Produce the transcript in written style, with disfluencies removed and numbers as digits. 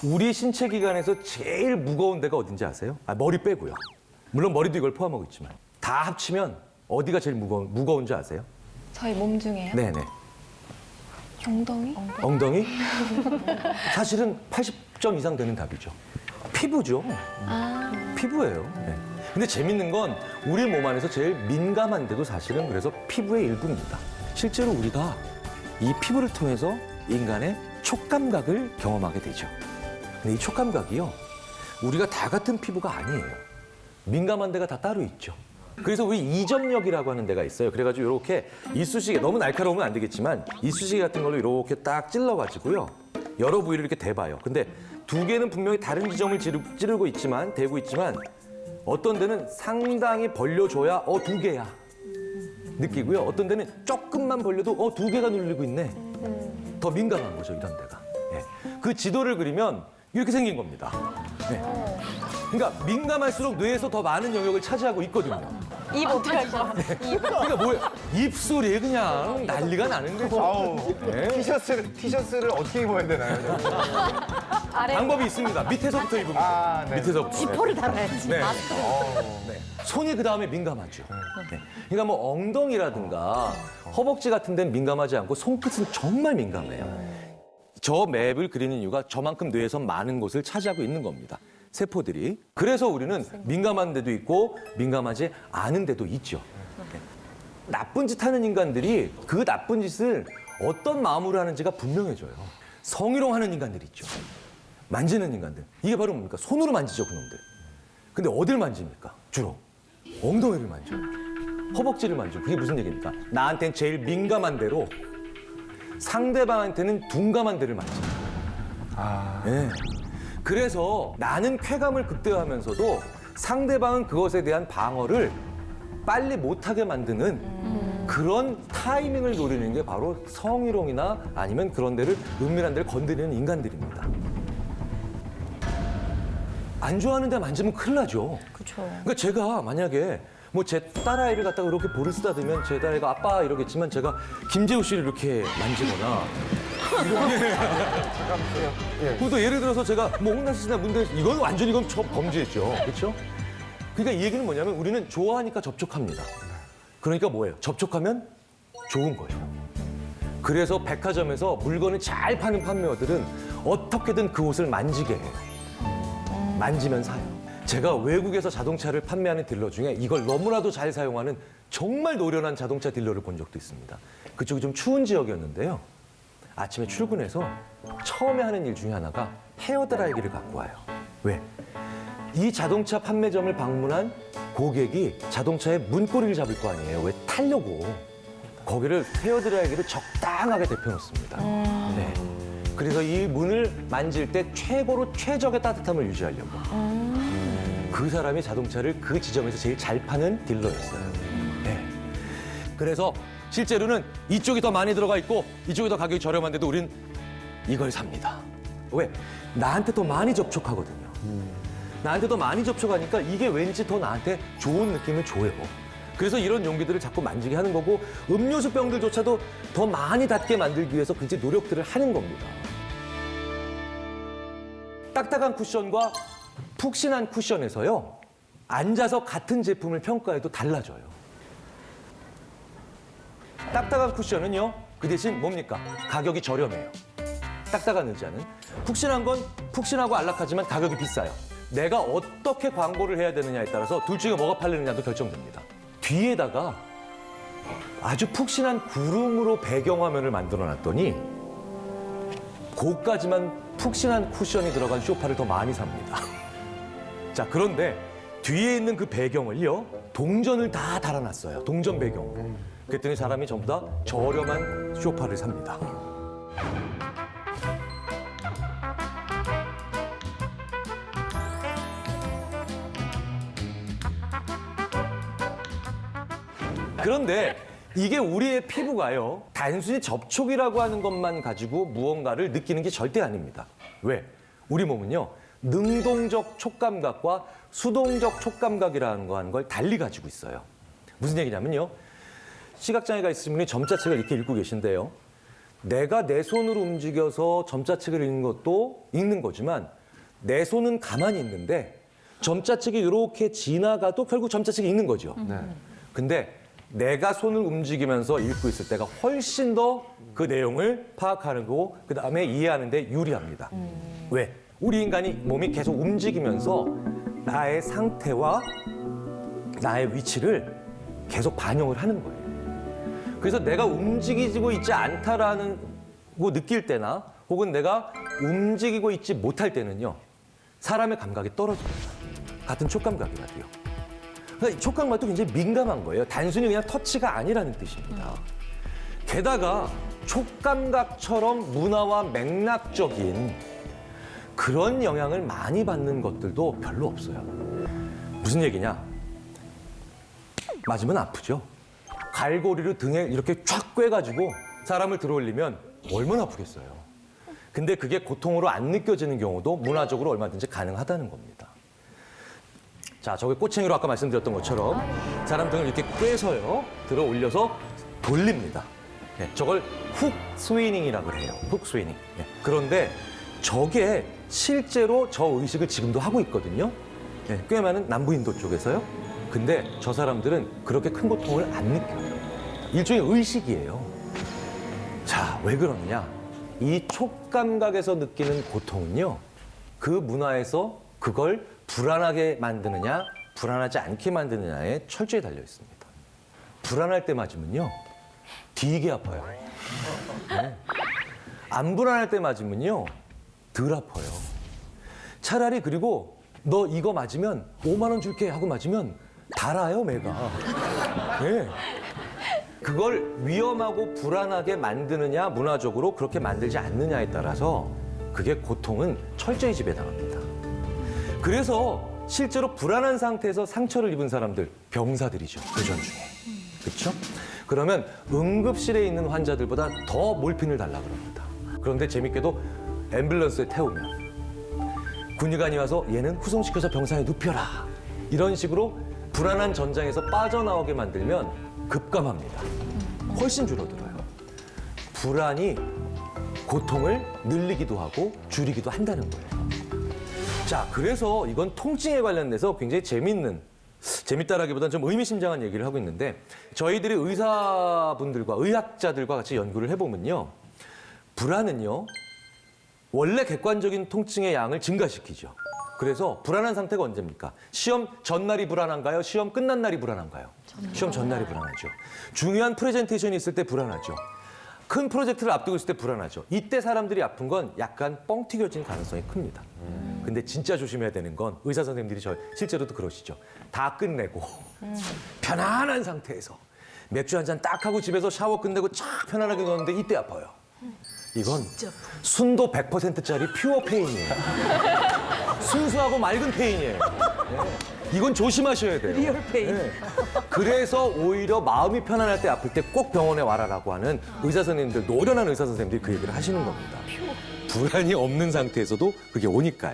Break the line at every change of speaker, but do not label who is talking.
우리 신체 기관에서 제일 무거운 데가 어딘지 아세요? 머리 빼고요. 물론 머리도 이걸 포함하고 있지만 다 합치면 어디가 제일 무거운지 아세요?
저희 몸 중에요?
네네.
엉덩이?
엉덩이? 사실은 80점 이상 되는 답이죠. 피부죠. 피부예요. 네. 근데 재밌는 건 우리 몸 안에서 제일 민감한 데도 사실은 그래서 피부의 일부입니다. 실제로 우리가 이 피부를 통해서 인간의 촉감각을 경험하게 되죠. 근데 이 촉감각이요, 우리가 다 같은 피부가 아니에요. 민감한 데가 다 따로 있죠. 그래서 우리 이점력이라고 하는 데가 있어요. 그래가지고 이렇게 이쑤시개, 너무 날카로우면 안 되겠지만 이쑤시개 같은 걸로 이렇게 딱 찔러가지고요, 여러 부위를 이렇게 대봐요. 근데 두 개는 분명히 다른 지점을 찌르고 있지만, 대고 있지만 어떤 데는 상당히 벌려줘야 두 개야 느끼고요. 어떤 데는 조금만 벌려도 두 개가 눌리고 있네. 더 민감한 거죠, 이런 데가. 예. 그 지도를 그리면 이렇게 생긴 겁니다. 예. 그러니까 민감할수록 뇌에서 더 많은 영역을 차지하고 있거든요.
입 어떻게 할 거야?
그러니까 뭐예요? 입술이 그냥 난리가 나는 거죠.
아우,
네.
티셔츠를 어떻게 입어야 되나요?
방법이 있습니다. 밑에서부터 입으면 돼요.
아, 네.
밑에서부터.
지퍼를 달아야지.
네. 네. 손이 그 다음에 민감하죠. 네. 그러니까 뭐 엉덩이라든가 허벅지 같은 데는 민감하지 않고 손끝은 정말 민감해요. 저 맵을 그리는 이유가 저만큼 뇌에서 많은 곳을 차지하고 있는 겁니다. 세포들이. 그래서 우리는 민감한 데도 있고 민감하지 않은 데도 있죠. 네. 나쁜 짓 하는 인간들이 그 나쁜 짓을 어떤 마음으로 하는지가 분명해져요. 성희롱 하는 인간들 있죠. 만지는 인간들. 이게 바로 뭡니까? 손으로 만지죠, 그놈들. 근데 어딜 만집니까? 주로 엉덩이를 만져요. 허벅지를 만져요. 그게 무슨 얘기입니까? 나한테는 제일 민감한 데로 상대방한테는 둔감한 데를 만져요. 예. 그래서 나는 쾌감을 극대화하면서도 상대방은 그것에 대한 방어를 빨리 못하게 만드는 그런 타이밍을 노리는 게 바로 성희롱이나 아니면 그런 데를, 은밀한 데를 건드리는 인간들입니다. 안 좋아하는 데 만지면 큰일 나죠.
그렇죠.
그러니까 제가 만약에 뭐 제 딸아이를 갖다가 이렇게 볼을 쓰다듬으면 제 딸아이가 아빠 이러겠지만, 제가 김재우 씨를 이렇게 만지거나 또 예를 들어서 제가 뭐 홍나시나 문대, 이건 완전히 이건 범죄죠. 그렇죠? 그러니까 이 얘기는 뭐냐면 우리는 좋아하니까 접촉합니다. 그러니까 뭐예요? 접촉하면 좋은 거죠. 그래서 백화점에서 물건을 잘 파는 판매어들은 어떻게든 그 옷을 만지게 해요. 만지면 사요. 제가 외국에서 자동차를 판매하는 딜러 중에 이걸 너무나도 잘 사용하는 정말 노련한 자동차 딜러를 본 적도 있습니다. 그쪽이 좀 추운 지역이었는데요. 아침에 출근해서 처음에 하는 일 중에 하나가 헤어드라이기를 갖고 와요. 왜? 이 자동차 판매점을 방문한 고객이 자동차의 문고리를 잡을 거 아니에요. 왜? 타려고. 거기를 헤어드라이기를 적당하게 데펴놓습니다. 네. 그래서 이 문을 만질 때 최고로 최적의 따뜻함을 유지하려고. 그 사람이 자동차를 그 지점에서 제일 잘 파는 딜러였어요. 네. 그래서 실제로는 이쪽이 더 많이 들어가 있고 이쪽이 더 가격이 저렴한데도 우린 이걸 삽니다. 왜? 나한테 더 많이 접촉하거든요. 나한테 더 많이 접촉하니까 이게 왠지 더 나한테 좋은 느낌을 줘요. 그래서 이런 용기들을 자꾸 만지게 하는 거고, 음료수 병들조차도 더 많이 닿게 만들기 위해서 굉장히 노력들을 하는 겁니다. 딱딱한 쿠션과 푹신한 쿠션에서요, 앉아서 같은 제품을 평가해도 달라져요. 딱딱한 쿠션은요, 그 대신 뭡니까? 가격이 저렴해요. 딱딱한 의자는. 푹신한 건 푹신하고 안락하지만 가격이 비싸요. 내가 어떻게 광고를 해야 되느냐에 따라서 둘 중에 뭐가 팔리느냐도 결정됩니다. 뒤에다가 아주 푹신한 구름으로 배경화면을 만들어 놨더니 고까지만 푹신한 쿠션이 들어간 소파를 더 많이 삽니다. 자, 그런데 뒤에 있는 그 배경을요, 동전을 다 달아놨어요. 동전 배경. 그랬더니 사람이 전부 다 저렴한 소파를 삽니다. 그런데 이게 우리의 피부가요, 단순히 접촉이라고 하는 것만 가지고 무언가를 느끼는 게 절대 아닙니다. 왜? 우리 몸은요, 능동적 촉감각과 수동적 촉감각이라는 거 하는 걸 달리 가지고 있어요. 무슨 얘기냐면요, 시각장애가 있으신 분이 점자책을 이렇게 읽고 계신데요, 내가 내 손으로 움직여서 점자책을 읽는 것도 읽는 거지만 내 손은 가만히 있는데 점자책이 이렇게 지나가도 결국 점자책이 읽는 거죠.
네.
근데 내가 손을 움직이면서 읽고 있을 때가 훨씬 더 그 내용을 파악하는 거고 그 다음에 이해하는 데 유리합니다. 왜? 우리 인간이 몸이 계속 움직이면서 나의 상태와 나의 위치를 계속 반영을 하는 거예요. 그래서 내가 움직이고 있지 않다라는 거 느낄 때나 혹은 내가 움직이고 있지 못할 때는요. 사람의 감각이 떨어집니다. 같은 촉감각이라도요. 그러니까 촉감각도 굉장히 민감한 거예요. 단순히 그냥 터치가 아니라는 뜻입니다. 게다가 촉감각처럼 문화와 맥락적인 그런 영향을 많이 받는 것들도 별로 없어요. 무슨 얘기냐? 맞으면 아프죠. 갈고리를 등에 이렇게 쫙 꿰가지고 사람을 들어올리면 얼마나 아프겠어요. 근데 그게 고통으로 안 느껴지는 경우도 문화적으로 얼마든지 가능하다는 겁니다. 자, 저게 꼬챙이로 아까 말씀드렸던 것처럼 사람 등을 이렇게 꿰서요. 들어 올려서 돌립니다. 예, 저걸 훅 스위닝이라고 해요. 훅 스위닝. 예, 그런데 저게 실제로 저 의식을 지금도 하고 있거든요. 예, 꽤 많은 남부인도 쪽에서요. 근데 저 사람들은 그렇게 큰 고통을 안 느껴요. 일종의 의식이에요. 자, 왜 그러느냐? 이 촉감각에서 느끼는 고통은요. 그 문화에서 그걸 불안하게 만드느냐, 불안하지 않게 만드느냐에 철저히 달려 있습니다. 불안할 때 맞으면요. 되게 아파요. 네. 안 불안할 때 맞으면요. 덜 아파요. 차라리 그리고 너 이거 맞으면 5만 원 줄게 하고 맞으면 달아요, 매가. 네. 그걸 위험하고 불안하게 만드느냐, 문화적으로 그렇게 만들지 않느냐에 따라서 그게 고통은 철저히 지배당합니다. 그래서 실제로 불안한 상태에서 상처를 입은 사람들, 병사들이죠, 교전 중에. 그렇죠? 그러면 응급실에 있는 환자들보다 더 몰핀을 달라 그럽니다. 그런데 재밌게도 앰뷸런스에 태우면 군의관이 와서 얘는 후송시켜서 병상에 눕혀라. 이런 식으로 불안한 전장에서 빠져나오게 만들면 급감합니다. 훨씬 줄어들어요. 불안이 고통을 늘리기도 하고 줄이기도 한다는 거예요. 자, 그래서 이건 통증에 관련돼서 굉장히 재밌다라기보다는 좀 의미심장한 얘기를 하고 있는데 저희들이 의사분들과 의학자들과 같이 연구를 해보면요. 불안은요. 원래 객관적인 통증의 양을 증가시키죠. 그래서 불안한 상태가 언제입니까? 시험 전날이 불안한가요? 시험 끝난 날이 불안한가요? 시험 전날이 불안하죠. 중요한 프레젠테이션이 있을 때 불안하죠. 큰 프로젝트를 앞두고 있을 때 불안하죠. 이때 사람들이 아픈 건 약간 뻥 튀겨진 가능성이 큽니다. 근데 진짜 조심해야 되는 건 의사 선생님들이 실제로도 그러시죠. 다 끝내고 편안한 상태에서 맥주 한 잔 딱 하고 집에서 샤워 끝내고 쫙 편안하게 누웠는데 이때 아파요. 이건 순도 100%짜리 퓨어 페인이에요. 순수하고 맑은 페인이에요. 네. 이건 조심하셔야 돼요.
리얼 페인.
네. 그래서 오히려 마음이 편안할 때 아플 때 꼭 병원에 와라라고 하는 의사 선생님들, 노련한 의사 선생님들이 그 얘기를 하시는 겁니다. 불안이 없는 상태에서도 그게 오니까요.